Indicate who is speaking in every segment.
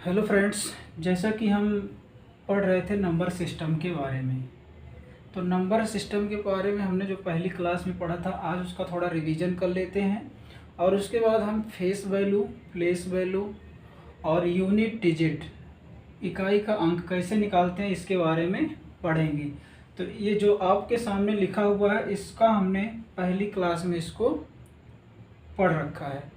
Speaker 1: Hello friends. जैसा कि हम पढ़ रहे थे नंबर सिस्टम के बारे में, तो नंबर सिस्टम के बारे में हमने जो पहली क्लास में पढ़ा था, आज उसका थोड़ा रिवीजन कर लेते हैं और उसके बाद हम फेस वैल्यू, प्लेस वैल्यू और यूनिट डिजिट, इकाई का अंक कैसे निकालते हैं, इसके बारे में पढ़ेंगे। तो ये जो आपके सामने लिखा हुआ है, इसका हमने पहली क्लास में इसको पढ़ रखा है,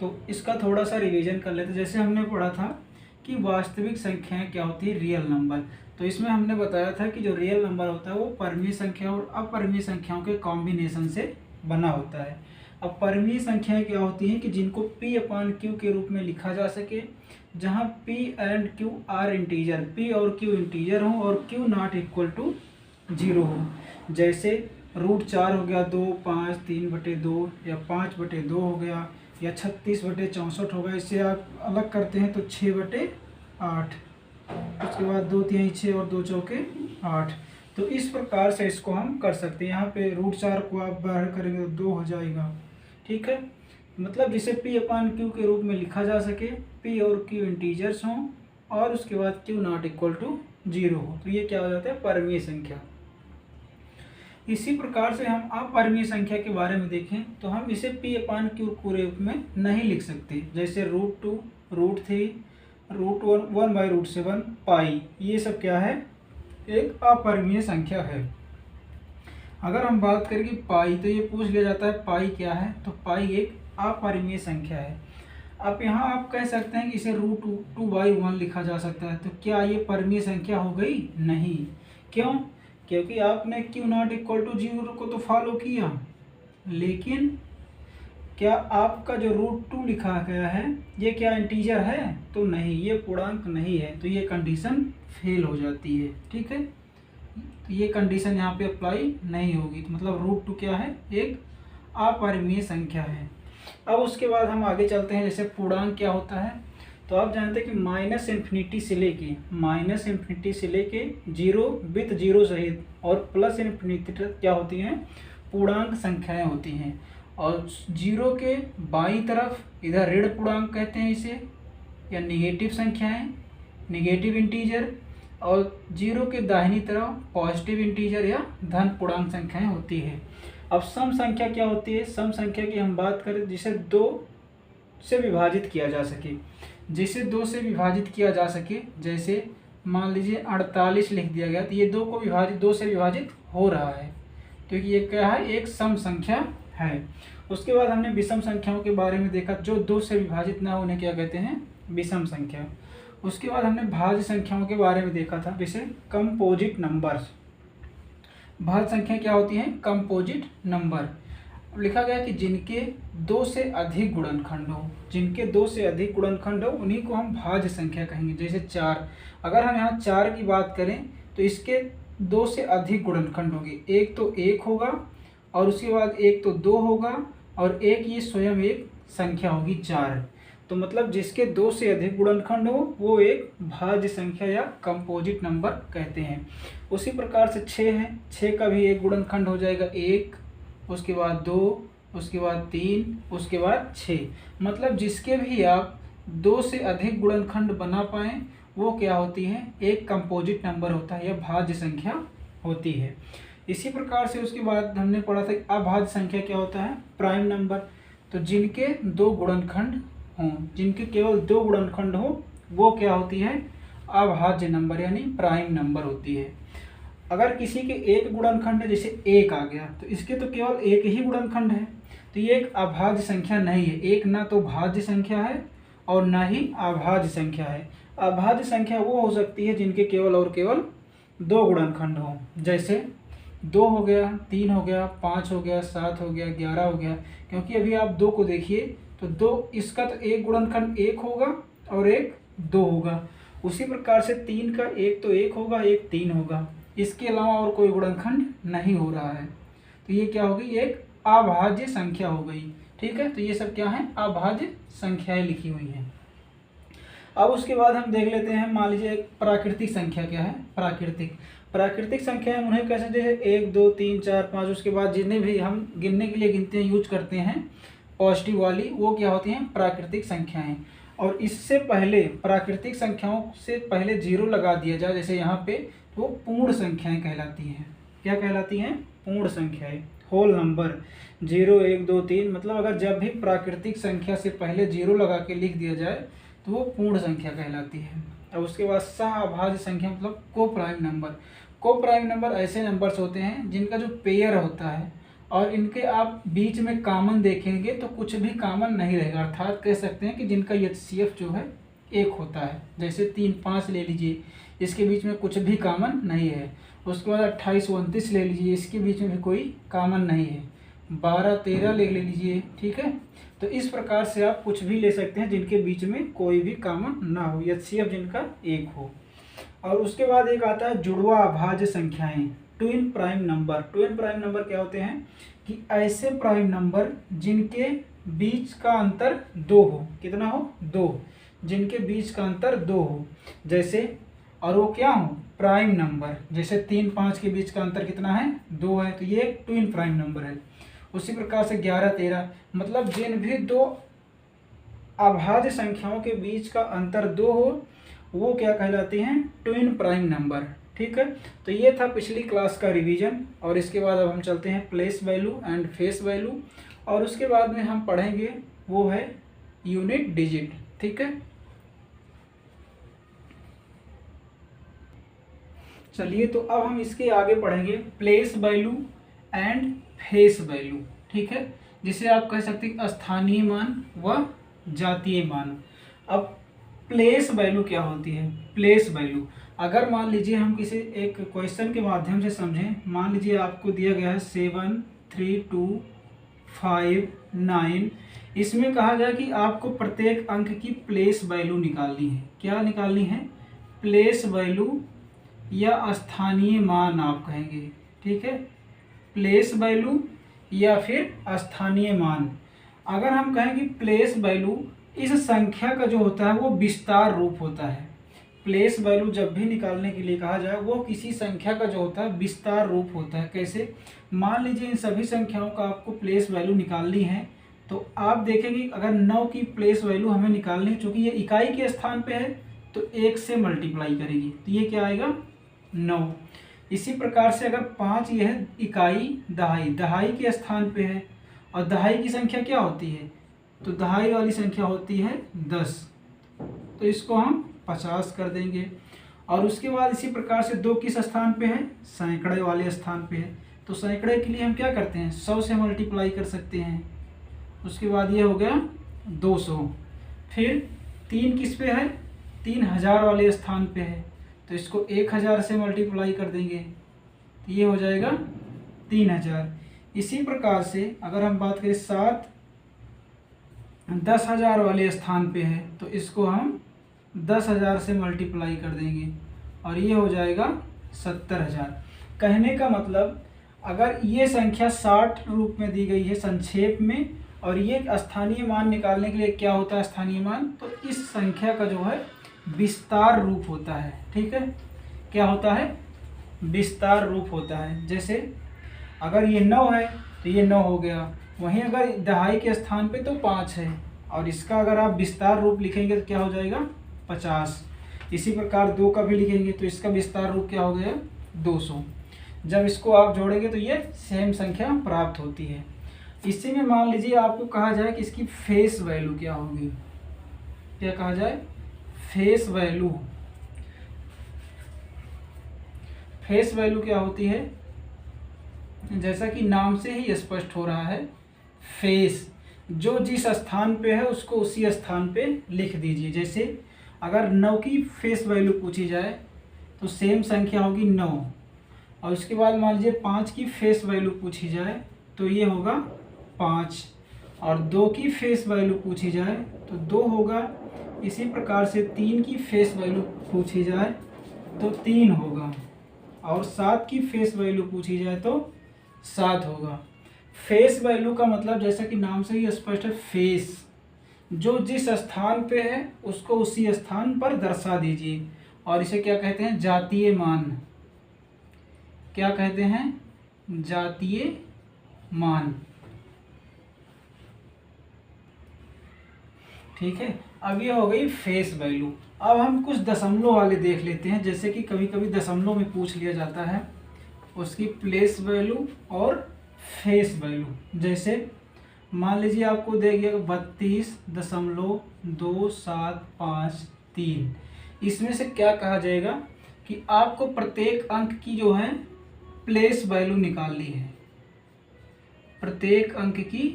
Speaker 1: तो इसका थोड़ा सा रिवीजन कर लेते हैं। जैसे हमने पढ़ा था कि वास्तविक संख्याएं क्या होती है, रियल नंबर। तो इसमें हमने बताया था कि जो रियल नंबर होता है वो परमीय संख्या और अपरिमेय संख्याओं के कॉम्बिनेशन से बना होता है। अब परमीय संख्याएं क्या होती हैं कि जिनको P अपॉन Q के रूप में लिखा जा सके, जहां P and Q are integer, P और Q इंटीजर हो और Q नॉट इक्वल टू 0 हो। जैसे √4 हो गया 2, 5 3/2 या 5/2 हो गया या 36/64 होगा। इससे आप अलग करते हैं तो 6/8, उसके बाद 2 3 6 और 2 चौके 8। तो इस प्रकार से इसको हम कर सकते हैं। यहाँ पे √4 को आप बाहर करेंगे तो 2 हो जाएगा, ठीक है। मतलब जिसे P अपॉन Q के रूप में लिखा जा सके, P और Q इंटीजर्स हों और उसके बाद Q नॉट इक्वल टू 0 हो, तो ये क्या हो जाता है, परमीय संख्या। इसी प्रकार से हम अपरिमेय संख्या के बारे में देखें तो हम इसे P अपॉन Q के रूप में नहीं लिख सकते। जैसे √2, √3, √1/√7, पाई, ये सब क्या है, एक अपरिमेय संख्या है। अगर हम बात करें कि पाई, तो ये पूछ लिया जाता है पाई क्या है, तो पाई एक अपरिमेय संख्या है। अब यहाँ आप कह सकते हैं कि इसे √2/1 लिखा जा सकता है, तो क्या ये परिमेय संख्या हो गई? नहीं। क्यों? क्योंकि आपने Q नॉट इक्वल टू 0 को तो फॉलो किया, लेकिन क्या आपका जो √2 लिखा गया है ये क्या इंटीजर है? तो नहीं, ये पूर्णांक नहीं है, तो ये कंडीशन फेल हो जाती है, ठीक है। तो ये कंडीशन यहाँ पे अप्लाई नहीं होगी, तो मतलब √2 क्या है, एक अपरिमेय संख्या है। अब उसके बाद हम आगे चलते हैं। जैसे पूर्णांक क्या होता है, तो आप जानते हैं कि -∞ से लेके 0 विथ 0 सहित और +∞ तक क्या होती हैं, पूर्णांक संख्याएं होती हैं। और 0 के बाईं तरफ इधर ऋण पूर्णांक कहते हैं इसे, या निगेटिव संख्याएं, निगेटिव इंटीजर, और 0 के दाहिनी तरफ पॉजिटिव इंटीजर या धन पूर्णांक संख्याएं होती है। अब सम संख्या क्या होती है? सम संख्या की हम बात करें जिसे 2 से विभाजित किया जा सके। जिसे 2 से विभाजित किया जा सके, जैसे मान लीजिए 48 लिख दिया गया, तो ये 2 से विभाजित हो रहा है, क्योंकि ये क्या है, एक सम संख्या है। उसके बाद हमने विषम संख्याओं के बारे में देखा, जो 2 से विभाजित ना होने क्या कहते हैं, विषम संख्या। उसके बाद हमने भाज्य संख्याओं के बारे में देखा था, जैसे कंपोजिट नंबर्स। भाज्य संख्या क्या होती है, कंपोजिट नंबर। लिखा गया कि जिनके 2 से अधिक गुणनखंड हो, जिनके 2 से अधिक गुणनखंड हो उन्हीं को हम भाज्य संख्या कहेंगे। जैसे 4, अगर हम यहाँ 4 की बात करें तो इसके 2 से अधिक गुणनखंड होंगे। एक तो 1 होगा और उसके बाद एक तो 2 होगा और एक ये स्वयं एक संख्या होगी 4। तो मतलब जिसके 2 से अधिक गुणनखंड हो वो एक भाज्य संख्या या कंपोजिट नंबर कहते हैं। उसी प्रकार से 6 है, 6 का भी एक गुणनखंड हो जाएगा 1, उसके बाद 2, उसके बाद 3, उसके बाद 6। मतलब जिसके भी आप 2 से अधिक गुणनखंड बना पाएँ वो क्या होती है, एक कंपोजिट नंबर होता है या भाज्य संख्या होती है। इसी प्रकार से उसके बाद हमने पढ़ा था कि अभाज्य संख्या क्या होता है, प्राइम नंबर। तो जिनके 2 गुणनखंड हों, जिनके केवल 2 गुणनखंड हो वो क्या होती है, अभाज्य नंबर यानी प्राइम नंबर होती है। अगर किसी के एक गुणनखंड है, जैसे 1 आ गया, तो इसके तो केवल एक ही गुणनखंड है, तो ये एक अभाज्य संख्या नहीं है। एक ना तो भाज्य संख्या है और ना ही अभाज्य संख्या है। अभाज्य संख्या वो हो सकती है जिनके केवल और केवल 2 गुणनखंड हो। जैसे 2 हो गया, 3 हो गया, 5 हो गया, 7 हो गया, 11 हो गया। क्योंकि अभी आप 2 को देखिए तो 2, इसका तो एक गुणनखंड 1 होगा और एक 2 होगा। उसी प्रकार से 3 का एक तो 1 होगा, एक 3 होगा। इसके अलावा और कोई गुणनखंड नहीं हो रहा है, तो ये क्या होगी, एक अभाज्य संख्या हो गई, ठीक है। तो ये सब क्या है, अभाज्य संख्याएं लिखी हुई हैं। अब उसके बाद हम देख लेते हैं, मान लीजिए प्राकृतिक संख्या क्या है, प्राकृतिक संख्या हम उन्हें कैसे, जैसे 1 2 3 4 5, उसके बाद जितने भी हम गिनने के लिए गिनते हैं, यूज करते हैं पॉजिटिव वाली, वो क्या होती हैं, प्राकृतिक संख्याएं। और इससे पहले प्राकृतिक संख्याओं से पहले जीरो लगा दिया जाए, जैसे यहाँ पे, तो वो पूर्ण संख्याएं कहलाती हैं। क्या कहलाती हैं? पूर्ण संख्याएं, होल नंबर। 0 1 2 3, मतलब अगर जब भी प्राकृतिक संख्या से पहले जीरो लगा के लिख दिया जाए तो वो पूर्ण संख्या कहलाती है। अब उसके बाद सहअभाज्य संख्या मतलब को प्राइम नंबर। को प्राइम नंबर ऐसे नंबर्स होते हैं जिनका जो पेयर होता है और इनके आप बीच में कॉमन देखेंगे तो कुछ भी कॉमन नहीं रहेगा, अर्थात कह सकते हैं कि जिनका HCF जो है 1 होता है। जैसे 3 5 ले लीजिए, इसके बीच में कुछ भी कॉमन नहीं है। उसके बाद 28 29 ले लीजिए, इसके बीच में भी कोई कॉमन नहीं है। 12 13 ले लीजिए, ठीक है। तो इस प्रकार से आप कुछ भी ले सकते हैं जिनके बीच में कोई भी कॉमन ना हो, HCF जिनका 1 हो। और उसके बाद एक आता है जुड़वा अभाज्य संख्याएं, twin prime number. Twin prime number क्या होते हैं कि ऐसे प्राइम नंबर जिनके बीच का अंतर 2 हो। कितना हो? 2। जिनके बीच का अंतर 2 हो, जैसे, और वो क्या हो? Prime number. जैसे 3 5 के बीच का अंतर कितना है? 2 है, तो ये एक ट्विन प्राइम नंबर है। उसी प्रकार से 11 13, मतलब जिन भी दो अभाज्य संख्याओं के बीच का अंतर 2 हो वो क्या कहलाते हैं? ट्विन प्राइम नंबर, ठीक है। तो ये था पिछली क्लास का रिवीजन। और इसके बाद अब हम चलते हैं place value and face value, और उसके बाद में हम पढ़ेंगे वो है यूनिट डिजिट, ठीक है। चलिए, तो अब हम इसके आगे पढ़ेंगे place value and face value, ठीक है, जिसे आप कह सकते हैं स्थानीय मान व जातीय मान। अब प्लेस वैल्यू क्या होती है? प्लेस वैल्यू, अगर मान लीजिए हम किसी एक क्वेश्चन के माध्यम से समझें, मान लीजिए आपको दिया गया है 7 3 2 5 9, इसमें कहा गया कि आपको प्रत्येक अंक की प्लेस वैल्यू निकालनी है। क्या निकालनी है? प्लेस वैल्यू या स्थानीय मान आप कहेंगे, ठीक है। प्लेस वैल्यू या फिर स्थानीय मान। अगर हम कहें कि प्लेस वैल्यू, इस संख्या का जो होता है वो विस्तार रूप होता है। प्लेस वैल्यू जब भी निकालने के लिए कहा जाए वो किसी संख्या का जो होता है विस्तार रूप होता है। कैसे? मान लीजिए इन सभी संख्याओं का आपको प्लेस वैल्यू निकालनी है, तो आप देखेंगे अगर 9 की प्लेस वैल्यू हमें निकालनी है, चूँकि ये इकाई के स्थान पे है तो 1 से मल्टीप्लाई करेगी, तो ये क्या आएगा? 9। इसी प्रकार से अगर 5 ये है इकाई, दहाई, दहाई के स्थान पे है, और दहाई की संख्या क्या होती है? तो दहाई वाली संख्या होती है 10, तो इसको हम 50 कर देंगे। और उसके बाद इसी प्रकार से 2 किस स्थान पे है? सैकड़े वाले स्थान पे है, तो सैकड़े के लिए हम क्या करते हैं? 100 से मल्टीप्लाई कर सकते हैं। उसके बाद ये हो गया 200। फिर 3 किस पे है? 3000 वाले स्थान पे है, तो इसको 1000 से मल्टीप्लाई कर देंगे, तो ये हो जाएगा 3000। इसी प्रकार से अगर हम बात करें 7 10,000 वाले स्थान पे है, तो इसको हम 10,000 से मल्टीप्लाई कर देंगे और ये हो जाएगा 70,000। कहने का मतलब अगर ये संख्या 60 रूप में दी गई है संक्षेप में, और ये स्थानीय मान निकालने के लिए क्या होता है स्थानीय मान, तो इस संख्या का जो है विस्तार रूप होता है, ठीक है। क्या होता है? विस्तार रूप होता है। जैसे अगर ये 9 है तो ये 9 हो गया, वहीं अगर दहाई के स्थान पे तो 5 है, और इसका अगर आप विस्तार रूप लिखेंगे तो क्या हो जाएगा? 50। इसी प्रकार 2 का भी लिखेंगे तो इसका विस्तार रूप क्या हो गया? 200। जब इसको आप जोड़ेंगे तो ये सेम संख्या प्राप्त होती है। इसी में मान लीजिए आपको कहा जाए कि इसकी फेस वैल्यू क्या होगी। क्या कहा जाए? Face value. फेस वैल्यू क्या होती है? जैसा कि नाम से ही स्पष्ट हो रहा है, फेस, जो जिस स्थान पे है उसको उसी स्थान पे लिख दीजिए। जैसे अगर 9 की फेस वैल्यू पूछी जाए तो सेम संख्या होगी 9, और उसके बाद मान लीजिए 5 की फेस वैल्यू पूछी जाए तो ये होगा 5, और 2 की फेस वैल्यू पूछी जाए तो 2 होगा। इसी प्रकार से 3 की फेस वैल्यू पूछी जाए तो 3 होगा, और 7 की फेस वैल्यू पूछी जाए तो 7 होगा। फेस वैल्यू का मतलब जैसा कि नाम से ही स्पष्ट है, फेस, जो जिस स्थान पे है उसको उसी स्थान पर दर्शा दीजिए, और इसे क्या कहते हैं? जातीय मान। क्या कहते हैं? जातीय मान, ठीक है। अब ये हो गई फेस वैल्यू। अब हम कुछ दशमलव वाले देख लेते हैं, जैसे कि कभी कभी दशमलव में पूछ लिया जाता है उसकी प्लेस वैल्यू और फेस वैल्यू। जैसे मान लीजिए आपको दे गया 32.2753, इसमें से क्या कहा जाएगा कि आपको प्रत्येक अंक की जो है प्लेस वैल्यू निकालनी है, प्रत्येक अंक की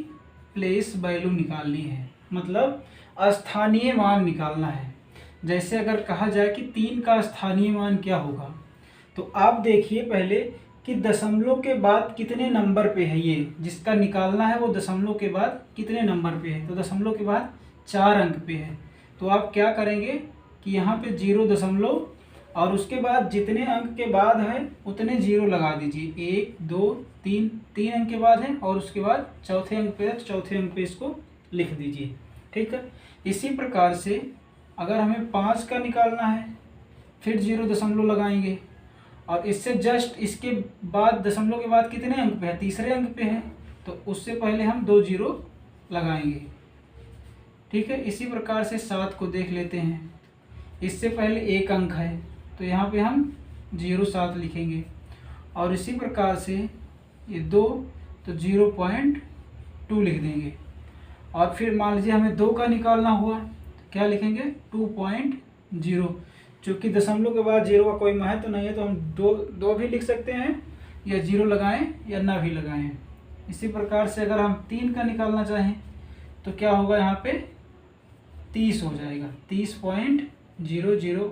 Speaker 1: प्लेस वैल्यू निकालनी है, मतलब स्थानीय मान निकालना है। जैसे अगर कहा जाए कि 3 का स्थानीय मान क्या होगा, तो आप देखिए पहले कि दशमलव के बाद कितने नंबर पे है, ये जिसका निकालना है वो दशमलव के बाद कितने नंबर पे है, तो दशमलव के बाद 4 अंक पे है। तो आप क्या करेंगे कि यहाँ पे 0 दशमलव और उसके बाद जितने अंक के बाद है उतने 0 लगा दीजिए। 1 2 3, 3 अंक के बाद है और उसके बाद चौथे अंक पे है तो चौथे अंक पे इसको लिख दीजिए। ठीक है, इसी प्रकार से अगर हमें 5 का निकालना है फिर 0 दशमलव लगाएंगे और इससे जस्ट इसके बाद दशमलव के बाद कितने अंक पे है, तीसरे अंक पे है, तो उससे पहले हम 2 0 लगाएंगे। ठीक है, इसी प्रकार से 7 को देख लेते हैं, इससे पहले 1 अंक है तो यहाँ पे हम 0.7 लिखेंगे और इसी प्रकार से ये 2 तो 0.2 लिख देंगे। और फिर मान लीजिए हमें 2 का निकालना हुआ तो क्या लिखेंगे 2.0, चूँकि दशमलव के बाद 0 का कोई महत्व नहीं है तो हम दो भी लिख सकते हैं या 0 लगाएं या ना भी लगाएं। इसी प्रकार से अगर हम 3 का निकालना चाहें तो क्या होगा, यहाँ पे 30 हो जाएगा, 30.00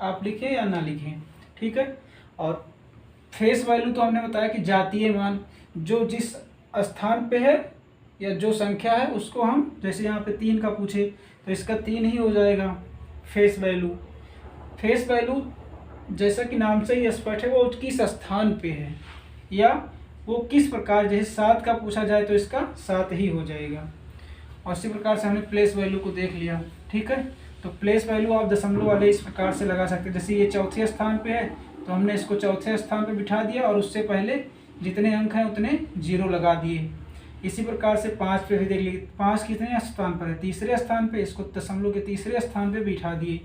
Speaker 1: आप लिखें या ना लिखें। ठीक है, और फेस वैल्यू तो हमने बताया कि जातीय मान, जो जिस स्थान पे है या जो संख्या है उसको हम, जैसे यहाँ पे 3 का पूछे तो इसका 3 ही हो जाएगा फेस वैल्यू। फेस वैल्यू जैसा कि नाम से ही स्पष्ट है वो किस स्थान पे है या वो किस प्रकार, जैसे 7 का पूछा जाए तो इसका 7 ही हो जाएगा। और इसी प्रकार से हमने प्लेस वैल्यू को देख लिया। ठीक है, तो प्लेस वैल्यू आप दशमलव वाले इस प्रकार से लगा सकते हैं, जैसे ये चौथे स्थान पे है तो हमने इसको चौथे स्थान पे बिठा दिया और उससे पहले जितने अंक हैं उतने 0 लगा दिए। इसी प्रकार से 5 पे भी देख लीजिए, 5 कितने स्थान पर है, तीसरे स्थान पे, इसको दशमलव के तीसरे स्थान पे बिठा दिए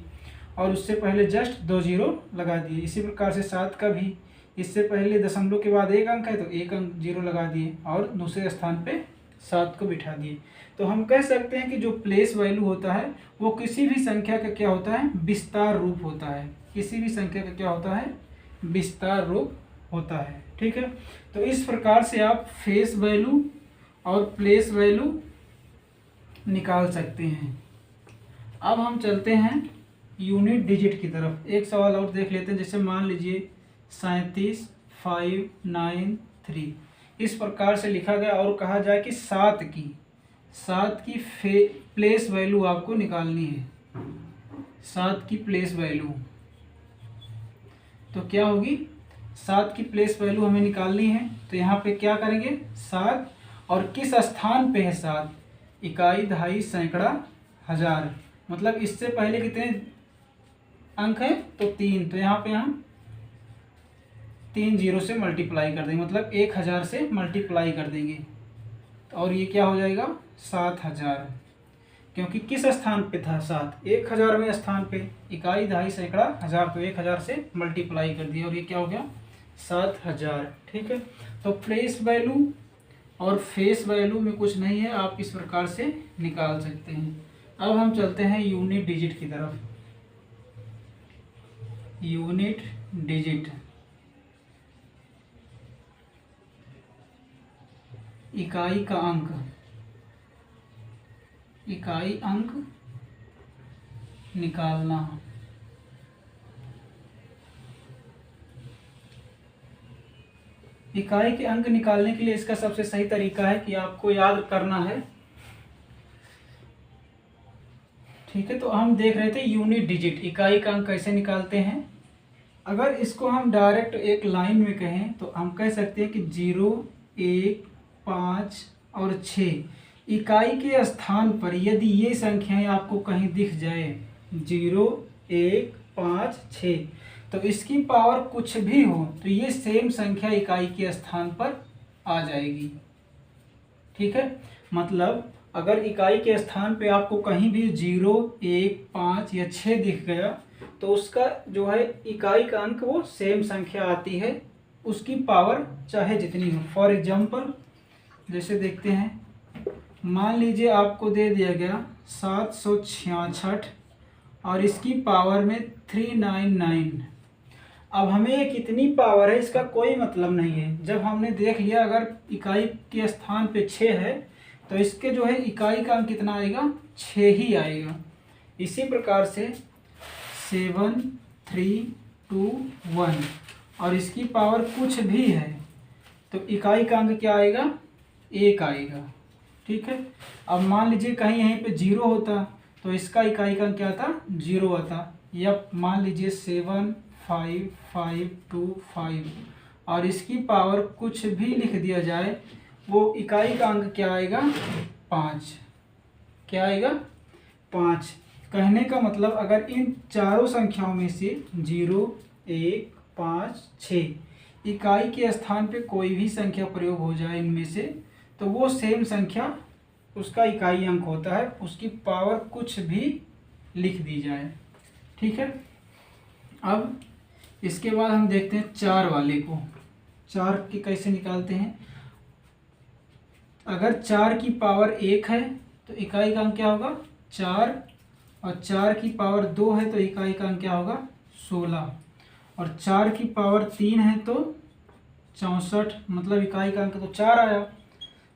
Speaker 1: और उससे पहले जस्ट 2 0 लगा दिए। इसी प्रकार से 7 का भी, इससे पहले दशमलव के बाद 1 अंक है तो 1 अंक 0 लगा दिए और दूसरे स्थान पे 7 को बिठा दिए। तो हम कह सकते हैं कि जो प्लेस वैल्यू होता है वो किसी भी संख्या का क्या होता है, विस्तार रूप होता है, किसी भी संख्या का क्या होता है, विस्तार रूप होता है। ठीक है, तो इस प्रकार से आप फेस वैल्यू और प्लेस वैल्यू निकाल सकते हैं। अब हम चलते हैं यूनिट डिजिट की तरफ। एक सवाल और देख लेते हैं, जैसे मान लीजिए 37,593 इस प्रकार से लिखा गया और कहा जाए कि 7 की प्लेस वैल्यू आपको निकालनी है, 7 की प्लेस वैल्यू। तो क्या होगी, 7 की प्लेस वैल्यू हमें निकालनी है तो यहाँ पे क्या करेंगे 7 और किस स्थान पे है 7, इकाई, दहाई, सैकड़ा, हजार, मतलब इससे पहले कितने अंक हैं तो 3, तो यहाँ पे हम 3 0 से मल्टीप्लाई कर देंगे, मतलब 1000 से मल्टीप्लाई कर देंगे और ये क्या हो जाएगा 7000, क्योंकि किस स्थान पे था 7, 1000वें स्थान पे, इकाई, दहाई, सैकड़ा, हजार, तो 1000 से मल्टीप्लाई कर दिया और ये क्या हो गया 7000। ठीक है, तो प्लेस वैल्यू और फेस वैल्यू में कुछ नहीं है, आप इस प्रकार से निकाल सकते हैं। अब हम चलते हैं यूनिट डिजिट की तरफ। यूनिट डिजिट, इकाई का अंक, इकाई अंक निकालना। इकाई के अंक निकालने के लिए इसका सबसे सही तरीका है कि आपको याद करना है। ठीक है, तो हम देख रहे थे यूनिट डिजिट, इकाई का अंक कैसे निकालते हैं। अगर इसको हम डायरेक्ट एक लाइन में कहें तो हम कह सकते हैं कि 0, 1, 5 और 6 इकाई के स्थान पर यदि ये संख्याएं आपको कहीं दिख जाए 0, 1, 5, 6, तो इसकी पावर कुछ भी हो तो ये सेम संख्या इकाई के स्थान पर आ जाएगी। ठीक है, मतलब अगर इकाई के स्थान पे आपको कहीं भी 0, 1, 5 या 6 दिख गया तो उसका जो है इकाई का अंक वो सेम संख्या आती है, उसकी पावर चाहे जितनी हो। फॉर एग्जाम्पल जैसे देखते हैं, मान लीजिए आपको दे दिया गया 766 और इसकी पावर में 399। अब हमें ये कितनी पावर है इसका कोई मतलब नहीं है। जब हमने देख लिया अगर इकाई के स्थान पे 6 है तो इसके जो है इकाई का अंक कितना आएगा, 6 ही आएगा। इसी प्रकार से 7, 3, 2, 1 और इसकी पावर कुछ भी है तो इकाई का अंक क्या आएगा, 1 आएगा। ठीक है। अब मान लीजिए कहीं यहीं पे 0 होता तो इसका इकाई का अंक क्या आता, 0 आता। या मान लीजिए 7, 5, 5, 2, 5 और इसकी पावर कुछ भी लिख दिया जाए, वो इकाई का अंक क्या आएगा, 5। क्या आएगा, 5। कहने का मतलब अगर इन चारों संख्याओं में से 0, 1, 5, 6 इकाई के स्थान पे कोई भी संख्या प्रयोग हो जाए इनमें से तो वो सेम संख्या उसका इकाई अंक होता है, उसकी पावर कुछ भी लिख दी जाए। ठीक है। अब इसके बाद हम देखते हैं 4 वाले को। 4 की कैसे निकालते हैं। अगर 4 की पावर 1 है तो इकाई का अंक क्या होगा, 4 और 4 की पावर 2 है तो इकाई का अंक क्या होगा, 16 और 4 की पावर 3 है तो 64, मतलब इकाई का अंक तो 4 आया।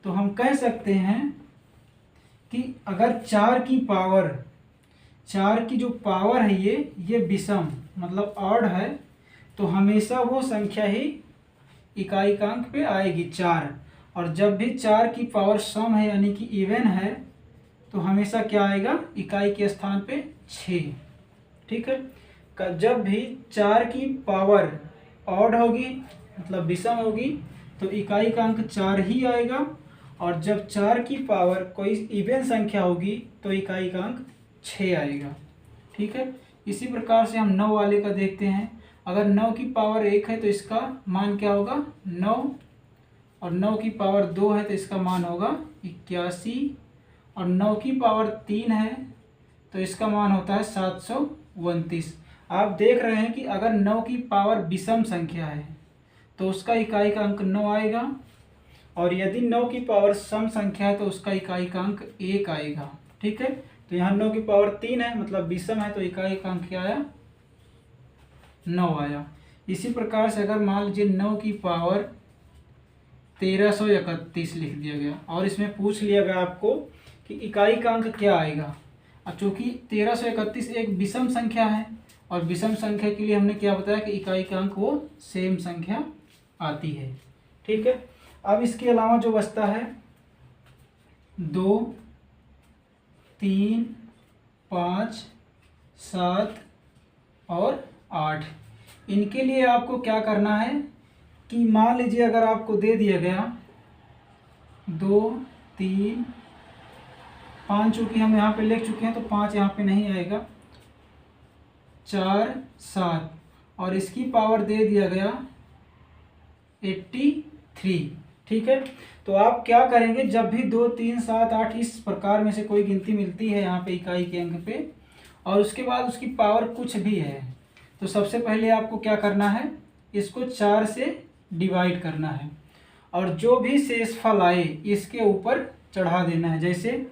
Speaker 1: तो हम कह सकते हैं कि अगर 4 की पावर, 4 की जो पावर है ये विषम मतलब ऑड है तो हमेशा वो संख्या ही इकाई का अंक पे आएगी 4। और जब भी 4 की पावर सम है यानी कि इवन है तो हमेशा क्या आएगा, इकाई के स्थान पे 6। ठीक है। जब भी 4 की पावर ऑड होगी मतलब विषम होगी तो इकाई का अंक 4 ही आएगा। और जब 4 की पावर कोई इवन संख्या होगी तो इकाई का अंक 6 आएगा। ठीक है। इसी प्रकार से हम 9 वाले का देखते हैं। अगर 9 की पावर 1 है तो इसका मान क्या होगा, 9 और 9 की पावर 2 है तो इसका मान होगा 81 और 9 की पावर 3 है तो इसका मान होता है 729। आप देख रहे हैं कि अगर 9 की पावर विषम संख्या है तो उसका इकाई का अंक 9 आएगा और यदि 9 की पावर सम संख्या है तो उसका इकाई का अंक 1 आएगा। ठीक है। तो यहाँ 9 की पावर 3 है मतलब विषम है तो इकाई का अंक क्या आया, 9 आया। इसी प्रकार से अगर मान लीजिए 9 की पावर 1331 लिख दिया गया और इसमें पूछ लिया गया आपको कि इकाई का अंक क्या आएगा। अब चूँकि 1331 एक विषम संख्या है और विषम संख्या के लिए हमने क्या बताया कि इकाई का अंक वो सेम संख्या आती है। ठीक है। अब इसके अलावा जो बचता है 2, 3, 5, 7 और 8, इनके लिए आपको क्या करना है कि मान लीजिए अगर आपको दे दिया गया 2, 3, 5 चूँकि हम यहाँ पे लिख चुके हैं तो 5 यहाँ पे नहीं आएगा, 4, 7 और इसकी पावर दे दिया गया 83। ठीक है। तो आप क्या करेंगे, जब भी 2, 3, 7, 8 इस प्रकार में से कोई गिनती मिलती है यहाँ पे इकाई के अंक पे और उसके बाद उसकी पावर कुछ भी है तो सबसे पहले आपको क्या करना है, इसको 4 से डिवाइड करना है और जो भी शेषफल आए इसके ऊपर चढ़ा देना है। जैसे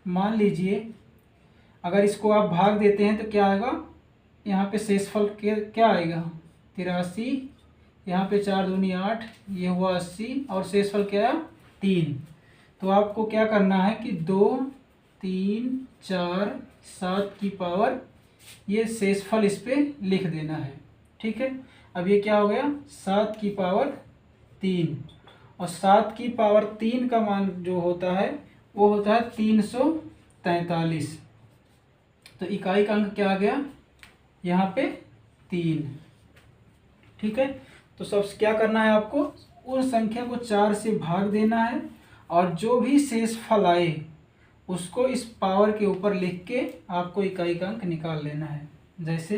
Speaker 1: मान लीजिए अगर इसको आप भाग देते हैं तो क्या आएगा, यहाँ पे शेषफल क्या आएगा, 83, यहाँ पे 4 दूनी 8, ये हुआ 80 और शेषफल क्या है, 3। तो आपको क्या करना है कि 2, 3, 4, 7 की पावर ये शेषफल इस पे लिख देना है। ठीक है। अब ये क्या हो गया, 7 की पावर 3 और 7 की पावर 3 का मान जो होता है वो होता है 343। तो इकाई का अंक क्या आ गया यहाँ पे 3। ठीक है। तो सबसे क्या करना है आपको, उस संख्या को 4 से भाग देना है और जो भी शेषफल आए उसको इस पावर के ऊपर लिख के आपको इकाई का अंक निकाल लेना है। जैसे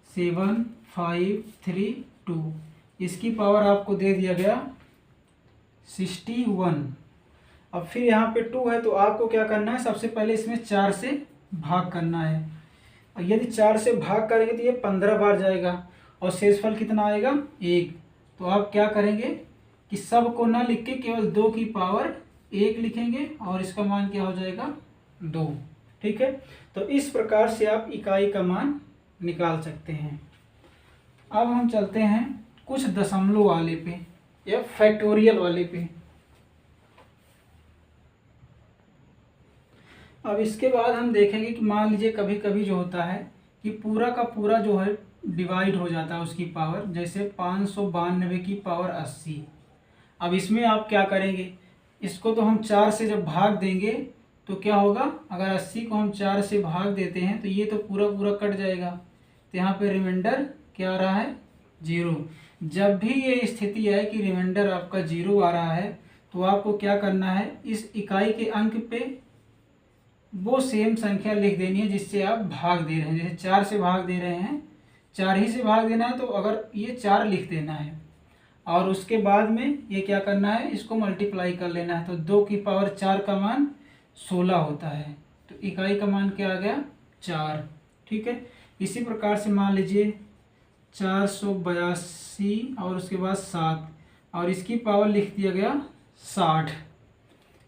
Speaker 1: 7, 5, 3, 2 इसकी पावर आपको दे दिया गया 61। अब फिर यहाँ पे 2 है तो आपको क्या करना है, सबसे पहले इसमें 4 से भाग करना है। और यदि 4 से भाग करेंगे तो ये 15 बार जाएगा और शेषफल कितना आएगा 1। तो आप क्या करेंगे कि सब को ना लिख के केवल 2 की पावर 1 लिखेंगे और इसका मान क्या हो जाएगा 2। ठीक है, तो इस प्रकार से आप इकाई का मान निकाल सकते हैं। अब हम चलते हैं कुछ दशमलव वाले पे या फैक्टोरियल वाले पे। अब इसके बाद हम देखेंगे कि मान लीजिए कभी कभी जो होता है कि पूरा का पूरा जो है डिवाइड हो जाता है उसकी पावर, जैसे 592 की पावर 80। अब इसमें आप क्या करेंगे, इसको तो हम 4 से जब भाग देंगे तो क्या होगा, अगर 80 को हम 4 से भाग देते हैं तो ये तो पूरा पूरा कट जाएगा, तो यहाँ पे रिमाइंडर क्या आ रहा है 0। जब भी ये स्थिति है कि रिमाइंडर आपका 0 आ रहा है तो आपको क्या करना है, इस इकाई के अंक पे वो सेम संख्या लिख देनी है जिससे आप भाग दे रहे हैं। जैसे 4 से भाग दे रहे हैं, 4 ही से भाग देना है तो अगर ये 4 लिख देना है और उसके बाद में ये क्या करना है, इसको मल्टीप्लाई कर लेना है। तो 2 की पावर 4 का मान 16 होता है, तो इकाई का मान क्या आ गया 4। ठीक है, इसी प्रकार से मान लीजिए 482 और उसके बाद 7 और इसकी पावर लिख दिया गया 60,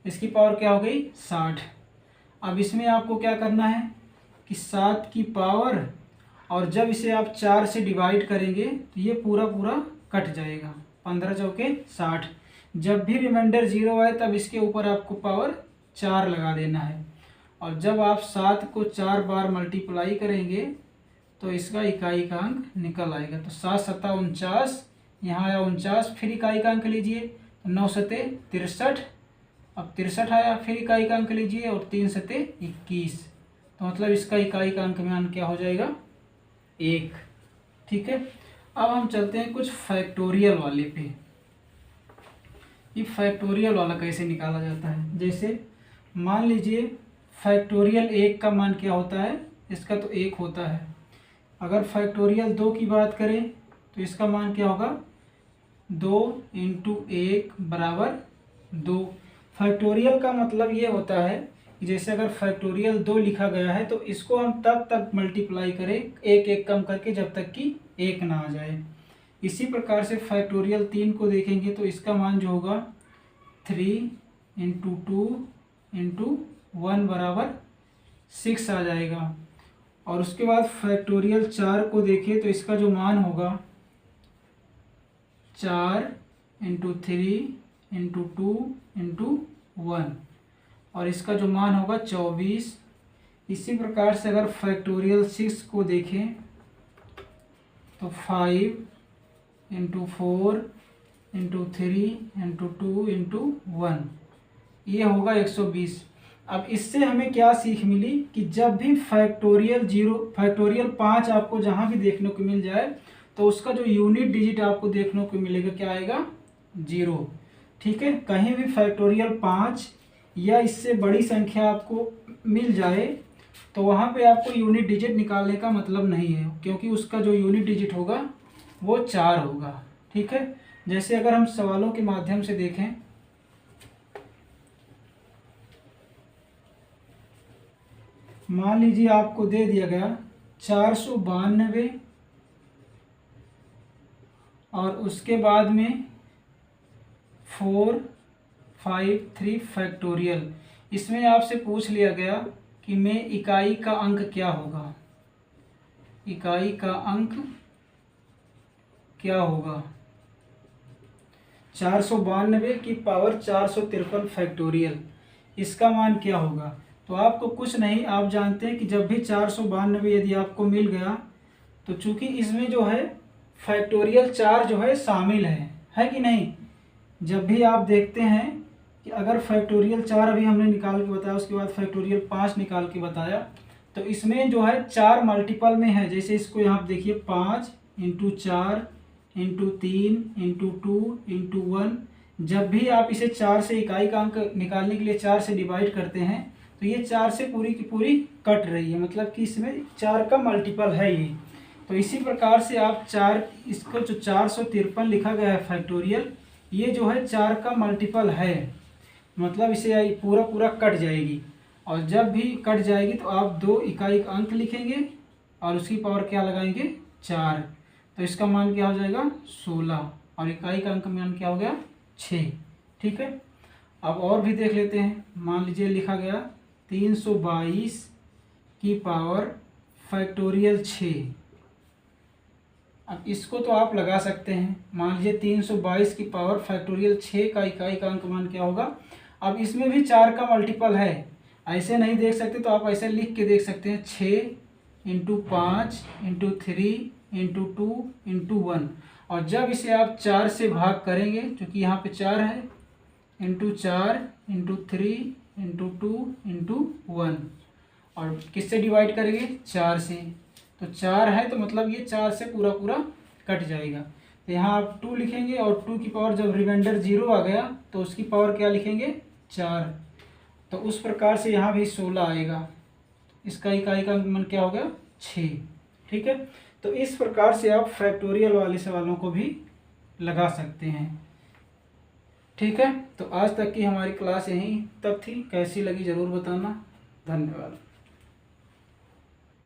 Speaker 1: इसकी पावर क्या हो गई 60। अब इसमें आपको क्या करना है कि 7 की पावर, और जब इसे आप 4 से डिवाइड करेंगे तो ये पूरा पूरा कट जाएगा, 15 चौके 60। जब भी रिमाइंडर 0 आए तब इसके ऊपर आपको पावर 4 लगा देना है, और जब आप 7 को 4 बार मल्टीप्लाई करेंगे तो इसका इकाई का अंक निकल आएगा। तो 7 सत्ता 49, यहाँ आया 49, फिर इकाई का अंक लीजिए तो 9 सत्ते 63, अब 63 आया, फिर इकाई का अंक लीजिए और 3 सत्ते 21, तो मतलब इसका इकाई का अंक मान क्या हो जाएगा 1। ठीक है, अब हम चलते हैं कुछ फैक्टोरियल वाले पे। ये फैक्टोरियल वाला कैसे निकाला जाता है, जैसे मान लीजिए फैक्टोरियल 1 का मान क्या होता है, इसका तो 1 होता है। अगर फैक्टोरियल 2 की बात करें तो इसका मान क्या होगा 2 × 1 बराबर 2। फैक्टोरियल का मतलब ये होता है कि जैसे अगर फैक्टोरियल 2 लिखा गया है तो इसको हम तब तक मल्टीप्लाई करें एक एक कम करके जब तक कि 1 ना आ जाए। इसी प्रकार से फैक्टोरियल 3 को देखेंगे तो इसका मान जो होगा 3 × 2 × 1 बराबर 6 आ जाएगा। और उसके बाद फैक्टोरियल 4 को देखें तो इसका जो मान होगा 4 × 3 × 2 × 1, और इसका जो मान होगा 24। इसी प्रकार से अगर फैक्टोरियल 6 को देखें तो 5 × 4 × 3 × 2 × 1, ये होगा 120। अब इससे हमें क्या सीख मिली कि जब भी फैक्टोरियल 5 आपको जहाँ भी देखने को मिल जाए तो उसका जो यूनिट डिजिट आपको देखने को मिलेगा क्या आएगा 0। ठीक है, कहीं भी फैक्टोरियल 5 या इससे बड़ी संख्या आपको मिल जाए तो वहाँ पे आपको यूनिट डिजिट निकालने का मतलब नहीं है, क्योंकि उसका जो यूनिट डिजिट होगा वो 4 होगा। ठीक है, जैसे अगर हम सवालों के माध्यम से देखें, मान लीजिए आपको दे दिया गया 492 और उसके बाद में 453 फैक्टोरियल। इसमें आपसे पूछ लिया गया कि में इकाई का अंक क्या होगा, इकाई का अंक क्या होगा 492 की पावर 453 फैक्टोरियल, इसका मान क्या होगा। तो आपको कुछ नहीं, आप जानते हैं कि जब भी 492 यदि आपको मिल गया तो चूंकि इसमें जो है फैक्टोरियल 4 जो है शामिल है कि नहीं। जब भी आप देखते हैं कि अगर फैक्टोरियल 4 अभी हमने निकाल के बताया, उसके बाद फैक्टोरियल 5 निकाल के बताया, तो इसमें जो है 4 मल्टीपल में है। जैसे इसको यहाँ देखिए 5 × 4 × 3 × 2 × 1, जब भी आप इसे 4 से इकाई का अंक निकालने के लिए 4 से डिवाइड करते हैं तो ये 4 से पूरी की पूरी कट रही है, मतलब कि इसमें 4 का मल्टीपल है ये। तो इसी प्रकार से आप 4, इसको जो 453 लिखा गया है फैक्टोरियल, ये जो है 4 का मल्टीपल है, मतलब इसे पूरा पूरा कट जाएगी, और जब भी कट जाएगी तो आप 2 इकाई का अंक लिखेंगे और उसकी पावर क्या लगाएंगे 4, तो इसका मान क्या हो जाएगा 16, और इकाई का अंक मान क्या हो गया 6। ठीक है, अब और भी देख लेते हैं। मान लीजिए लिखा गया 322 की पावर फैक्टोरियल 6। अब इसको तो आप लगा सकते हैं। मान लीजिए 322 की पावर फैक्टोरियल 6 का इकाई का अंक मान क्या होगा। अब इसमें भी 4 का मल्टीपल है, ऐसे नहीं देख सकते तो आप ऐसे लिख के देख सकते हैं 6 इंटू 5 इंटू 3 इंटू 2 इंटू 1, और जब इसे आप 4 से भाग करेंगे, क्योंकि यहाँ पे 4 है, इंटू 4 इंटू 3 इंटू 2 इंटू 1, और किससे डिवाइड करेंगे 4 से, तो 4 है तो मतलब ये 4 से पूरा पूरा कट जाएगा। तो यहाँ आप 2 लिखेंगे, और 2 की पावर जब रिमाइंडर 0 आ गया तो उसकी पावर क्या लिखेंगे 4, तो उस प्रकार से यहाँ भी 16 आएगा। इसका इकाई का मान क्या हो गया 6। ठीक है, तो इस प्रकार से आप फैक्टोरियल वाले सवालों को भी लगा सकते हैं। ठीक है, तो आज तक की हमारी क्लास यहीं तक थी। कैसी लगी ज़रूर बताना। धन्यवाद।